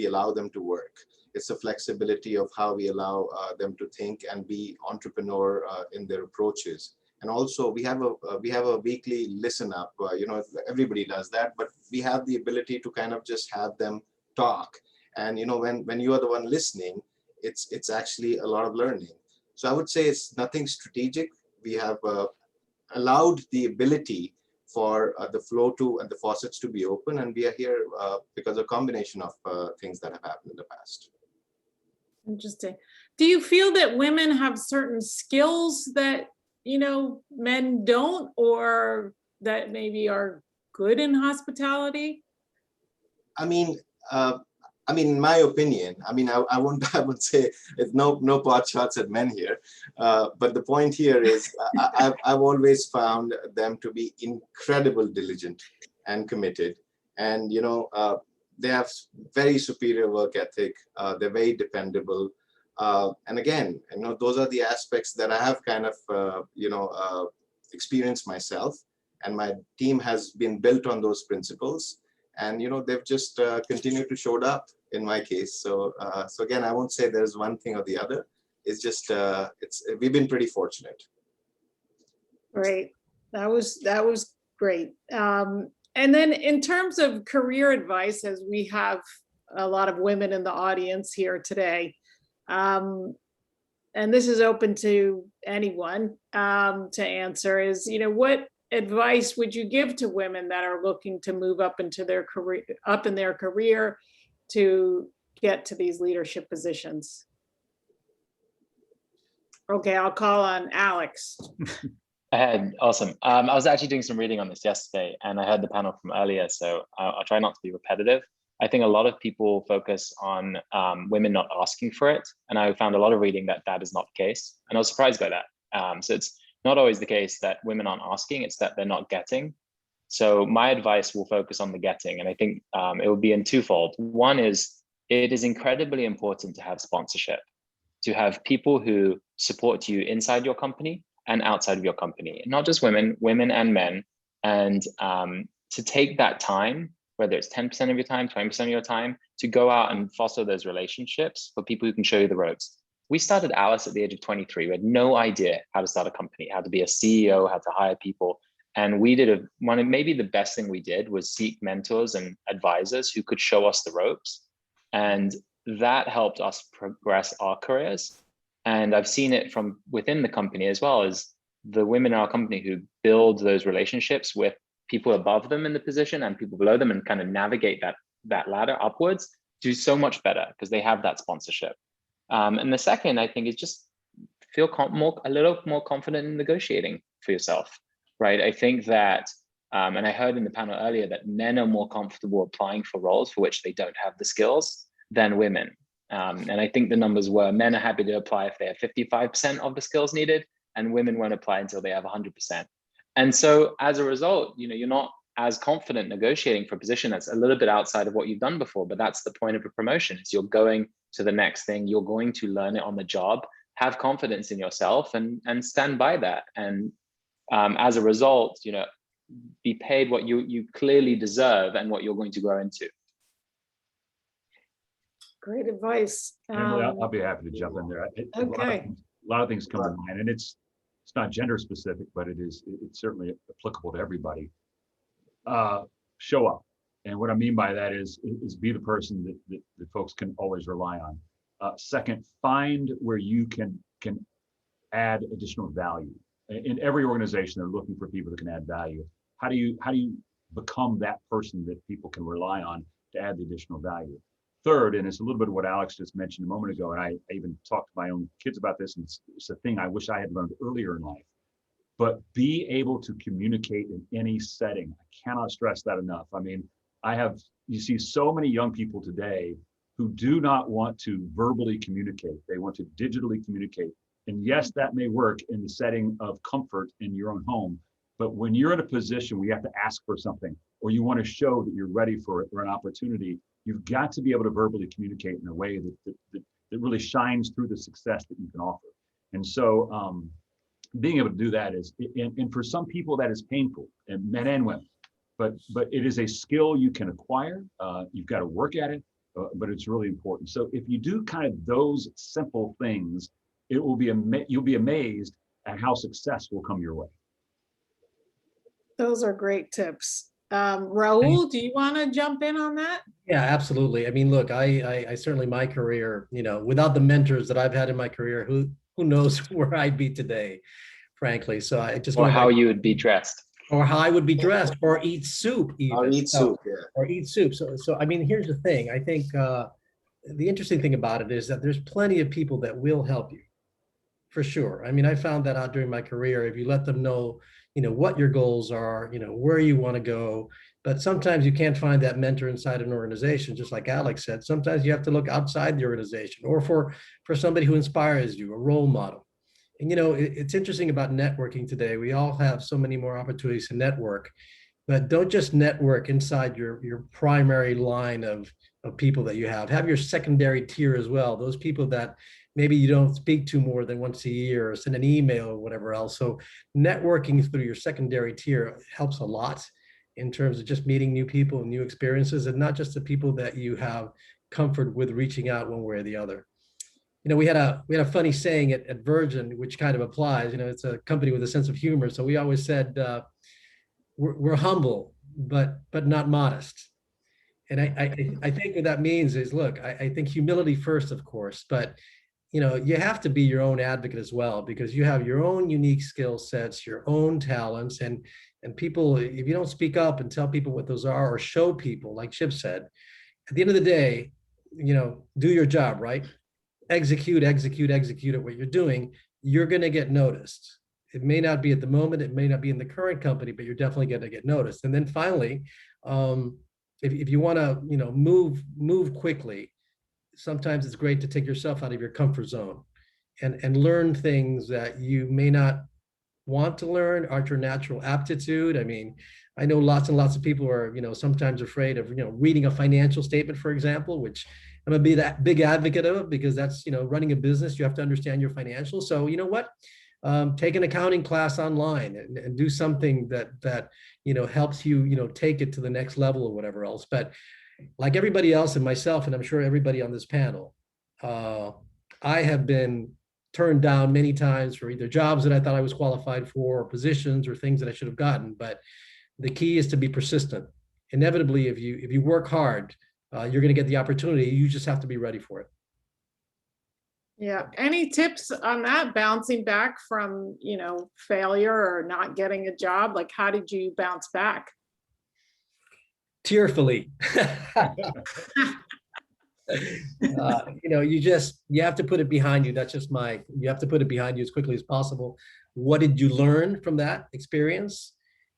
allow them to work. It's the flexibility of how we allow them to think and be entrepreneur in their approaches. And also we have a weekly listen up, you know, everybody does that, but we have the ability to kind of just have them talk. And, you know, when you are the one listening, it's actually a lot of learning. So I would say it's nothing strategic. We have allowed the ability for the flow to and the faucets to be open, and we are here because of a combination of things that have happened in the past. Interesting. Do you feel that women have certain skills that, you know, men don't, or that maybe are good in hospitality? I mean, in my opinion, I mean, I would say it's no pot shots at men here, but the point here is I've always found them to be incredible diligent and committed, and, you know, they have very superior work ethic. They're very dependable, and again, you know, those are the aspects that I have kind of you know, experienced myself, and my team has been built on those principles. And, you know, they've just continued to show up in my case. So again, I won't say there's one thing or the other. It's just we've been pretty fortunate. Great, that was great. And then in terms of career advice, as we have a lot of women in the audience here today, and this is open to anyone to answer, is, you know, what advice would you give to women that are looking to move up into their career to get to these leadership positions? Okay, I'll call on Alex. Awesome. I was actually doing some reading on this yesterday, and I heard the panel from earlier, so I'll try not to be repetitive. I think a lot of people focus on women not asking for it, and I found a lot of reading that is not the case, and I was surprised by that. So it's not always the case that women aren't asking, it's that they're not getting. So my advice will focus on the getting, and I think it will be in twofold. One is, it is incredibly important to have sponsorship, to have people who support you inside your company and outside of your company, not just women and men, and to take that time, whether it's 10% of your time, 20% of your time, to go out and foster those relationships for people who can show you the ropes. We started Alice at the age of 23. We had no idea how to start a company, how to be a CEO, how to hire people. And we did maybe the best thing we did was seek mentors and advisors who could show us the ropes. And that helped us progress our careers. And I've seen it from within the company as well, as the women in our company who build those relationships with people above them in the position and people below them and kind of navigate that ladder upwards do so much better because they have that sponsorship. And the second, I think, is just feel a little more confident in negotiating for yourself, right? I think that, and I heard in the panel earlier that men are more comfortable applying for roles for which they don't have the skills than women. And I think the numbers were men are happy to apply if they have 55% of the skills needed, and women won't apply until they have 100%. And so as a result, you're not as confident negotiating for a position that's a little bit outside of what you've done before, but that's the point of a promotion. Is you're going to the next thing, you're going to learn it on the job, have confidence in yourself and stand by that. And as a result, be paid what you clearly deserve and what you're going to grow into. Great advice. Emily, I'll be happy to jump in there. Okay. A lot of things come to mind, and it's not gender specific, but it's certainly applicable to everybody. Show up, and what I mean by that is be the person that folks can always rely on. Second, find where you can add additional value. In every organization, they're looking for people that can add value. How do you become that person that people can rely on to add the additional value? Third, and it's a little bit of what Alex just mentioned a moment ago, and I even talked to my own kids about this, and it's a thing I wish I had learned earlier in life, but be able to communicate in any setting. I cannot stress that enough. I mean, you see so many young people today who do not want to verbally communicate. They want to digitally communicate. And yes, that may work in the setting of comfort in your own home, but when you're in a position where you have to ask for something, or you want to show that you're ready for it or an opportunity, you've got to be able to verbally communicate in a way that really shines through the success that you can offer. And so being able to do that is, and for some people that is painful, and men and women, but it is a skill you can acquire. You've got to work at it, but it's really important. So if you do kind of those simple things, you'll be amazed at how success will come your way. Those are great tips. Raul, do you want to jump in on that? Yeah, absolutely. I mean, look, I certainly, my career, without the mentors that I've had in my career, who knows where I'd be today, frankly. So I just or how you would be dressed, or how I would be dressed, or eat soup, even. Or eat soup, yeah. Or eat soup. So I mean, here's the thing. I think the interesting thing about it is that there's plenty of people that will help you, for sure. I mean, I found that out during my career. If you let them know, what your goals are, where you want to go. But sometimes you can't find that mentor inside an organization, just like Alex said. Sometimes you have to look outside the organization, or for somebody who inspires you, a role model. And it's interesting about networking today. We all have so many more opportunities to network, but don't just network inside your primary line of people that you have. Have your secondary tier as well. Those people that maybe you don't speak to more than once a year, or send an email or whatever else. So networking through your secondary tier helps a lot in terms of just meeting new people and new experiences, and not just the people that you have comfort with reaching out one way or the other. We had a funny saying at Virgin, which kind of applies. It's a company with a sense of humor. So we always said, we're humble, but not modest. And I think what that means is, look, I think humility first, of course, but you have to be your own advocate as well, because you have your own unique skill sets, your own talents, and people, if you don't speak up and tell people what those are, or show people, like Chip said, at the end of the day, do your job, right? Execute at what you're doing. You're going to get noticed. It may not be at the moment, it may not be in the current company, but you're definitely going to get noticed. And then finally, if you want to, move quickly, sometimes it's great to take yourself out of your comfort zone and learn things that you may not want to learn, aren't your natural aptitude. I mean, I know lots and lots of people are, sometimes afraid of, reading a financial statement, for example, which I'm a big advocate of, because that's, running a business, you have to understand your financials. So you know what? Take an accounting class online and do something that helps you, take it to the next level or whatever else. But like everybody else and myself, and I'm sure everybody on this panel, I have been turned down many times for either jobs that I thought I was qualified for, or positions, or things that I should have gotten. But the key is to be persistent. Inevitably, if you work hard, you're going to get the opportunity. You just have to be ready for it. Yeah. Any tips on that, bouncing back from, failure or not getting a job? Like, how did you bounce back? Tearfully. You have to put it behind you. That's just you have to put it behind you as quickly as possible. What did you learn from that experience?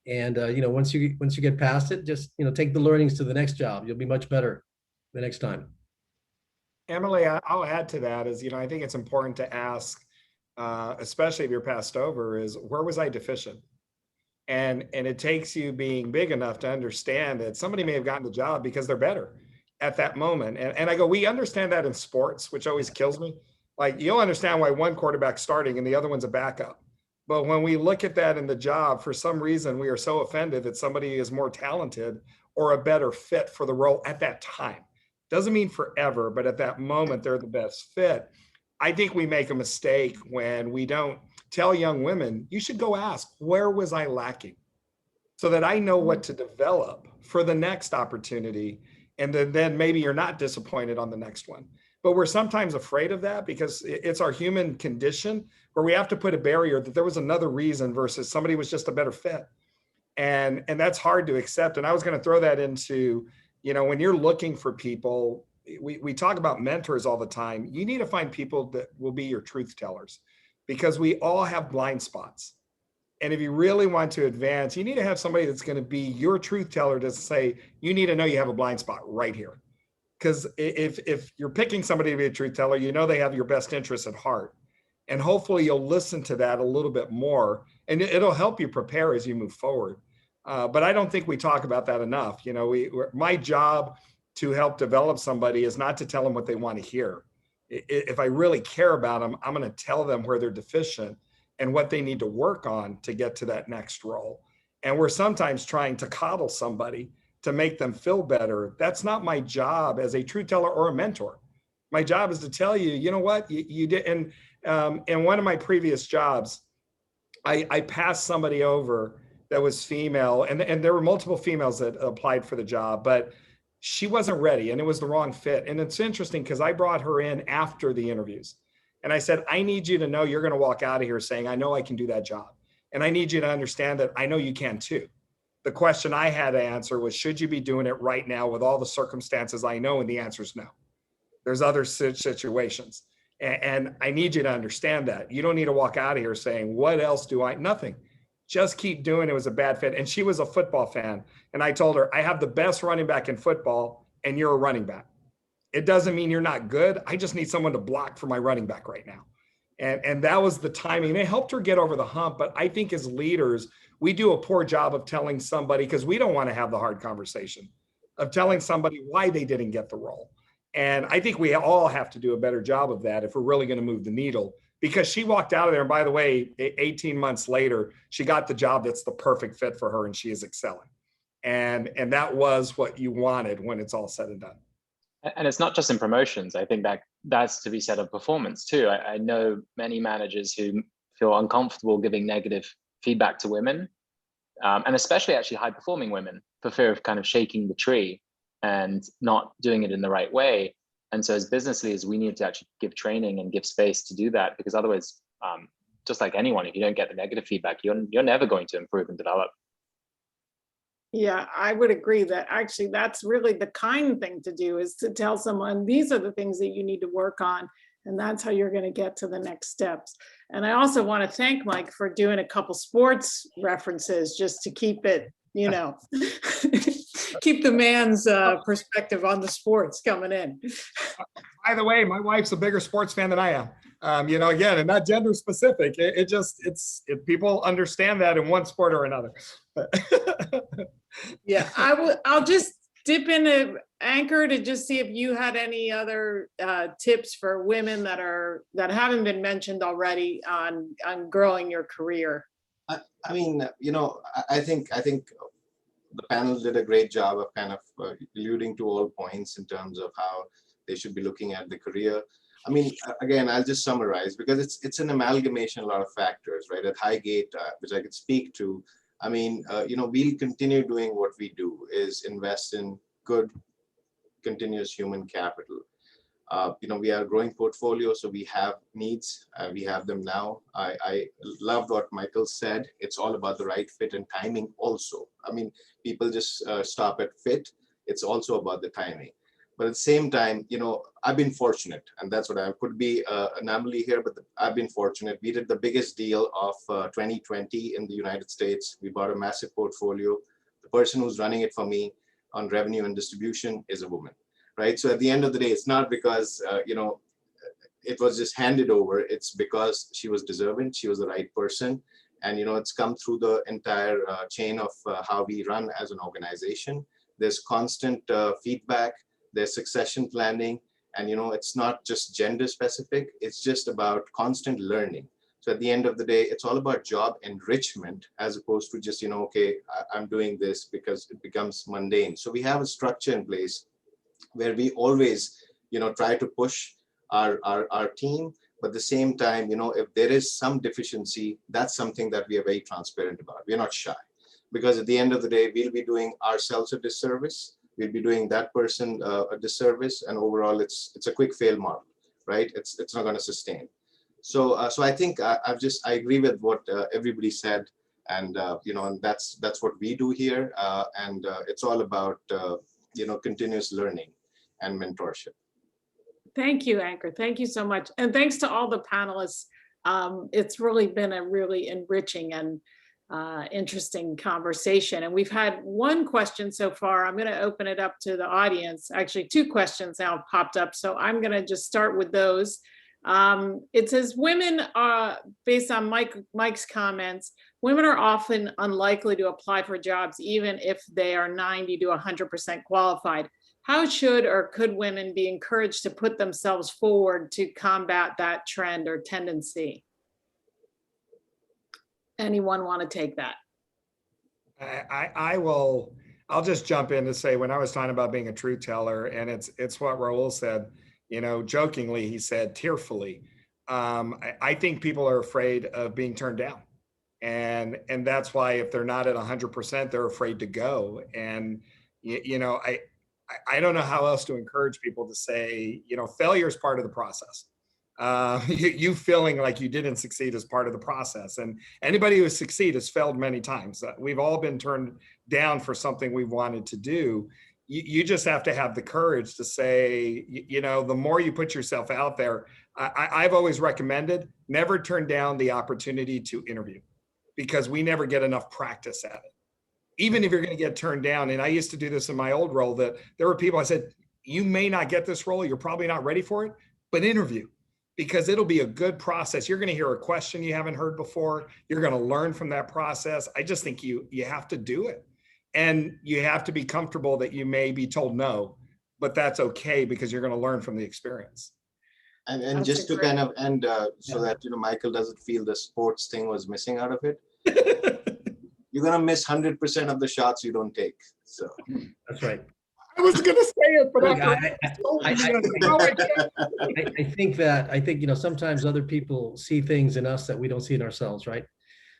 And, once you get past it, just, take the learnings to the next job. You'll be much better the next time. Emily, I'll add to that is, I think it's important to ask, especially if you're passed over, is where was I deficient? And it takes you being big enough to understand that somebody may have gotten the job because they're better at that moment. And I go, we understand that in sports, which always kills me. Like, you'll understand why one quarterback's starting and the other one's a backup. But when we look at that in the job, for some reason, we are so offended that somebody is more talented or a better fit for the role at that time. Doesn't mean forever, but at that moment, they're the best fit. I think we make a mistake when we don't tell young women, you should go ask, where was I lacking? So that I know what to develop for the next opportunity. And then maybe you're not disappointed on the next one. But we're sometimes afraid of that because it's our human condition where we have to put a barrier that there was another reason versus somebody was just a better fit. And that's hard to accept. And I was going to throw that into, when you're looking for people, we talk about mentors all the time. You need to find people that will be your truth tellers because we all have blind spots. And if you really want to advance, you need to have somebody that's going to be your truth teller to say, you need to know you have a blind spot right here. Because if you're picking somebody to be a truth teller, they have your best interests at heart. And hopefully you'll listen to that a little bit more and it'll help you prepare as you move forward. But I don't think we talk about that enough. My job to help develop somebody is not to tell them what they want to hear. If I really care about them, I'm going to tell them where they're deficient and what they need to work on to get to that next role. And we're sometimes trying to coddle somebody to make them feel better. That's not my job as a truth teller or a mentor. My job is to tell you, you know what, you did. And in one of my previous jobs, I passed somebody over that was female, and there were multiple females that applied for the job, but she wasn't ready and it was the wrong fit. And it's interesting because I brought her in after the interviews. And I said, I need you to know you're going to walk out of here saying, I know I can do that job. And I need you to understand that I know you can too. The question I had to answer was, should you be doing it right now with all the circumstances I know? And the answer is no. There's other situations. And I need you to understand that. You don't need to walk out of here saying, what else do I? Nothing. Just keep doing it. It was a bad fit. And she was a football fan. And I told her, I have the best running back in football and you're a running back. It doesn't mean you're not good. I just need someone to block for my running back right now. And that was the timing. It helped her get over the hump. But I think as leaders, we do a poor job of telling somebody, because we don't want to have the hard conversation, of telling somebody why they didn't get the role. And I think we all have to do a better job of that if we're really going to move the needle, because she walked out of there. And by the way, 18 months later, she got the job that's the perfect fit for her and she is excelling. And that was what you wanted when it's all said and done. And it's not just in promotions. I think that's to be said of performance too. I know many managers who feel uncomfortable giving negative feedback to women, and especially actually high performing women, for fear of kind of shaking the tree and not doing it in the right way. And so as business leaders, we need to actually give training and give space to do that, because otherwise, just like anyone, if you don't get the negative feedback, you're never going to improve and develop. Yeah, I would agree that actually that's really the kind thing to do, is to tell someone these are the things that you need to work on, and that's how you're going to get to the next steps. And I also want to thank Mike for doing a couple sports references just to keep it, keep the man's perspective on the sports coming in. By the way, my wife's a bigger sports fan than I am. Again, and not gender specific. It's people understand that in one sport or another. Yeah, I'll just dip in an anchor to just see if you had any other tips for women that haven't been mentioned already on growing your career. I think the panel did a great job of kind of alluding to all points in terms of how they should be looking at the career. I mean, again, I'll just summarize, because it's an amalgamation of a lot of factors, right? At Highgate, which I could speak to, we'll continue doing what we do, is invest in good, continuous human capital. We are a growing portfolio, so we have needs. We have them now. I loved what Michael said. It's all about the right fit and timing also. I mean, people just stop at fit. It's also about the timing. But at the same time, I've been fortunate, and that's what I could be an anomaly here, but I've been fortunate. We did the biggest deal of 2020 in the United States. We bought a massive portfolio. The person who's running it for me on revenue and distribution is a woman, right? So at the end of the day, it's not because, it was just handed over. It's because she was deserving. She was the right person. And, it's come through the entire chain of how we run as an organization. There's constant feedback. There's succession planning, and it's not just gender specific, it's just about constant learning. So at the end of the day, it's all about job enrichment as opposed to just, okay, I'm doing this because it becomes mundane. So we have a structure in place where we always, try to push our team, but at the same time, if there is some deficiency, that's something that we are very transparent about. We're not shy, because at the end of the day, we'll be doing ourselves a disservice. We'll be doing that person a disservice, and overall, it's a quick fail model, right? It's not going to sustain. So I think I agree with what everybody said, and and that's what we do here, and it's all about continuous learning and mentorship. Thank you, Ankur. Thank you so much, and thanks to all the panelists. It's really been a really enriching and interesting conversation. And we've had one question so far. I'm going to open it up to the audience. Actually, two questions now popped up. So I'm going to just start with those. It says women, based on Mike's comments, women are often unlikely to apply for jobs, even if they are 90 to 100% qualified. How should or could women be encouraged to put themselves forward to combat that trend or tendency? Anyone want to take that? I'll just jump in to say, when I was talking about being a truth teller, and it's what Raul said, jokingly, he said tearfully, I think people are afraid of being turned down. And that's why if they're not at 100%, they're afraid to go. And, I don't know how else to encourage people to say, failure is part of the process. You feeling like you didn't succeed is part of the process, and anybody who has succeeded has failed many times. We've all been turned down for something we wanted to do. You just have to have the courage to say, the more you put yourself out there. I've always recommended never turn down the opportunity to interview, because we never get enough practice at it. Even if you're going to get turned down, and I used to do this in my old role, that there were people I said, you may not get this role, you're probably not ready for it, but interview. Because it'll be a good process. You're going to hear a question you haven't heard before. You're going to learn from that process. I just think you have to do it. And you have to be comfortable that you may be told no, but that's okay, because you're going to learn from the experience. And just to kind of end, so that Michael doesn't feel the sports thing was missing out of it. You're going to miss 100% of the shots you don't take. So that's right. I was going to say it, but I think sometimes other people see things in us that we don't see in ourselves, right?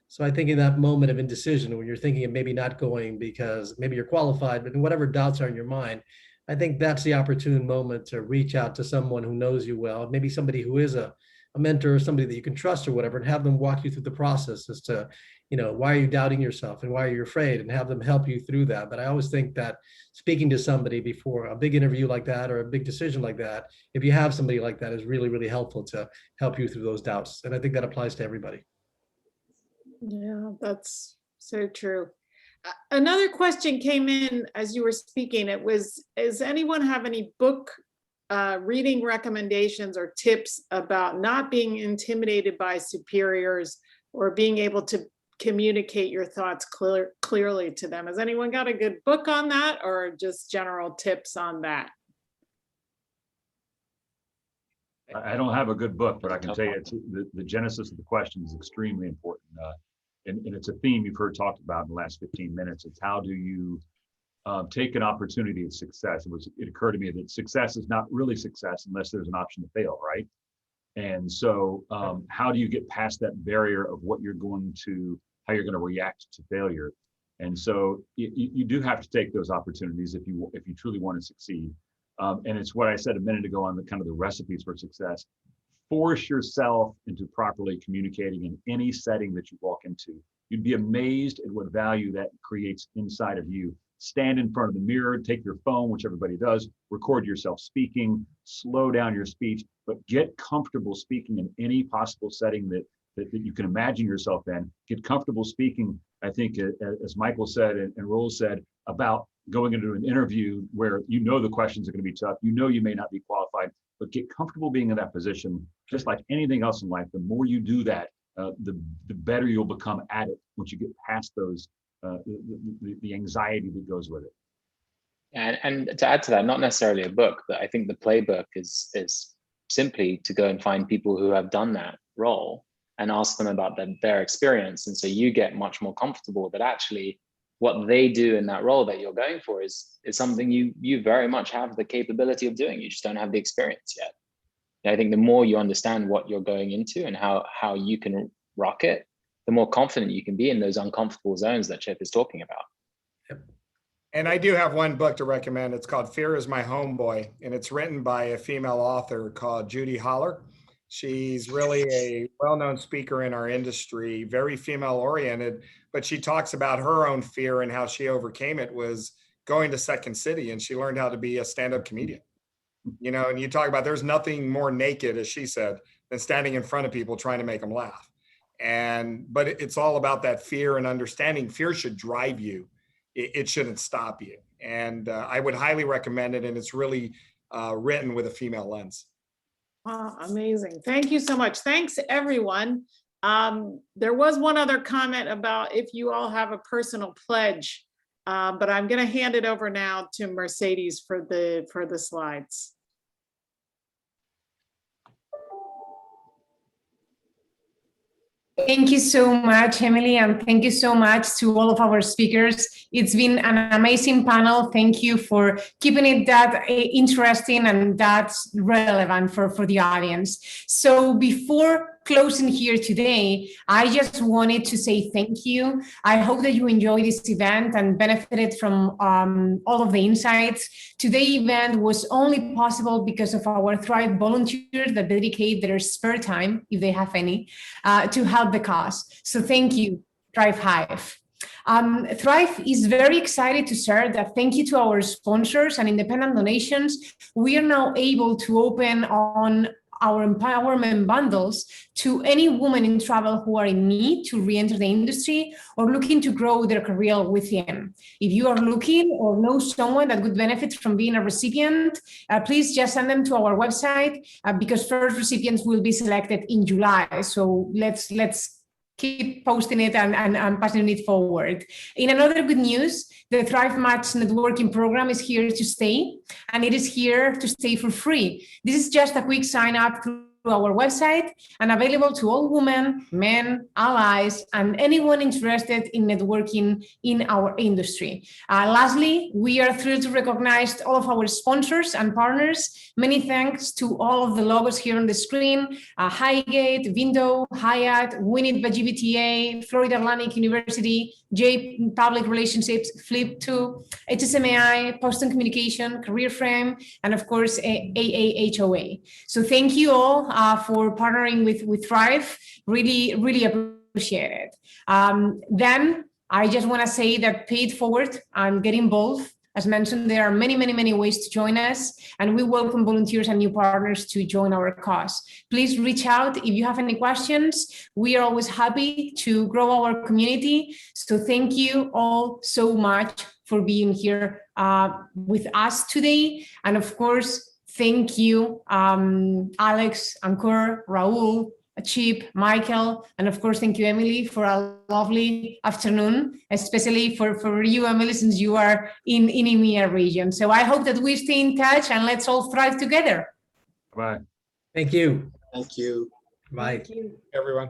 So I think in that moment of indecision, when you're thinking of maybe not going because maybe you're qualified, but whatever doubts are in your mind, I think that's the opportune moment to reach out to someone who knows you well, maybe somebody who is a mentor or somebody that you can trust or whatever, and have them walk you through the process as to, why are you doubting yourself and why are you afraid, and have them help you through that. But I always think that speaking to somebody before a big interview like that or a big decision like that, if you have somebody like that, is really, really helpful to help you through those doubts. And I think that applies to everybody. Yeah, that's so true. Another question came in as you were speaking. It was, does anyone have any book reading recommendations or tips about not being intimidated by superiors, or being able to communicate your thoughts clearly to them? Has anyone got a good book on that, or just general tips on that? I don't have a good book, but I can tell you the genesis of the question is extremely important. And it's a theme you've heard talked about in the last 15 minutes. It's how do you take an opportunity of success? It occurred to me that success is not really success unless there's an option to fail, right? And so how do you get past that barrier of how you're going to react to failure? And so you do have to take those opportunities if you truly want to succeed. And it's what I said a minute ago on the kind of the recipes for success. Force yourself into properly communicating in any setting that you walk into. You'd be amazed at what value that creates inside of you stand in front of the mirror, take your phone, which everybody does, record yourself speaking, slow down your speech, but get comfortable speaking in any possible setting that you can imagine yourself in. Get comfortable speaking, I think, as Michael said and Raul said, about going into an interview where you know the questions are going to be tough, you know you may not be qualified, but get comfortable being in that position. Just like anything else in life, the more you do that, the better you'll become at it once you get past those the anxiety that goes with it. And to add to that, not necessarily a book, but I think the playbook is simply to go and find people who have done that role and ask them about their experience. And so you get much more comfortable that actually what they do in that role that you're going for is something you very much have the capability of doing. You just don't have the experience yet. And I think the more you understand what you're going into and how you can rock it, the more confident you can be in those uncomfortable zones that Chip is talking about. Yep. And I do have one book to recommend. It's called Fear is My Homeboy, and it's written by a female author called Judy Holler. She's really a well-known speaker in our industry, very female-oriented, but she talks about her own fear and how she overcame it was going to Second City, and she learned how to be a stand-up comedian. You know, and you talk about there's nothing more naked, as she said, than standing in front of people trying to make them laugh. But it's all about that fear and understanding. Fear should drive you. It shouldn't stop you. And I would highly recommend it. And it's really written with a female lens. Oh, amazing. Thank you so much. Thanks, everyone. There was one other comment about if you all have a personal pledge, but I'm going to hand it over now to Mercedes for the slides. Thank you so much, Emily, and thank you so much to all of our speakers. It's been an amazing panel. Thank you for keeping it that interesting and that's relevant for the audience. So before closing here today, I just wanted to say thank you. I hope that you enjoyed this event and benefited from all of the insights. Today's event was only possible because of our Thrive volunteers that dedicate their spare time, if they have any, to help the cause. So thank you, Thrive Hive. Thrive is very excited to share that thank you to our sponsors and independent donations, we are now able to open on our empowerment bundles to any woman in travel who are in need to re-enter the industry or looking to grow their career within. If you are looking or know someone that would benefit from being a recipient, please just send them to our website because first recipients will be selected in July. So let's keep posting it and passing it forward. In another good news, the Thrive Match networking program is here to stay, and it is here to stay for free. This is just a quick sign up through our website and available to all women, men, allies, and anyone interested in networking in our industry. Lastly, we are thrilled to recognize all of our sponsors and partners. Many thanks to all of the logos here on the screen, Highgate, Vindo, Hyatt, Winit by GBTA, Florida Atlantic University, J Public Relationships, Flip2, HSMAI, Boston Communication, CareerFrame, and of course, AAHOA. So thank you all for partnering with Thrive. Really, really appreciate it. Then I just want to say that pay it forward and get involved. As mentioned, there are many, many, many ways to join us, and we welcome volunteers and new partners to join our cause. Please reach out if you have any questions. We are always happy to grow our community. So thank you all so much for being here with us today. And of course, thank you, Alex, Ankur, Raul, Chip, Michael, and of course, thank you, Emily, for a lovely afternoon, especially for you, Emily, since you are in EMEA region. So I hope that we stay in touch and let's all thrive together. Bye. Thank you. Thank you. Bye. Thank you. Everyone.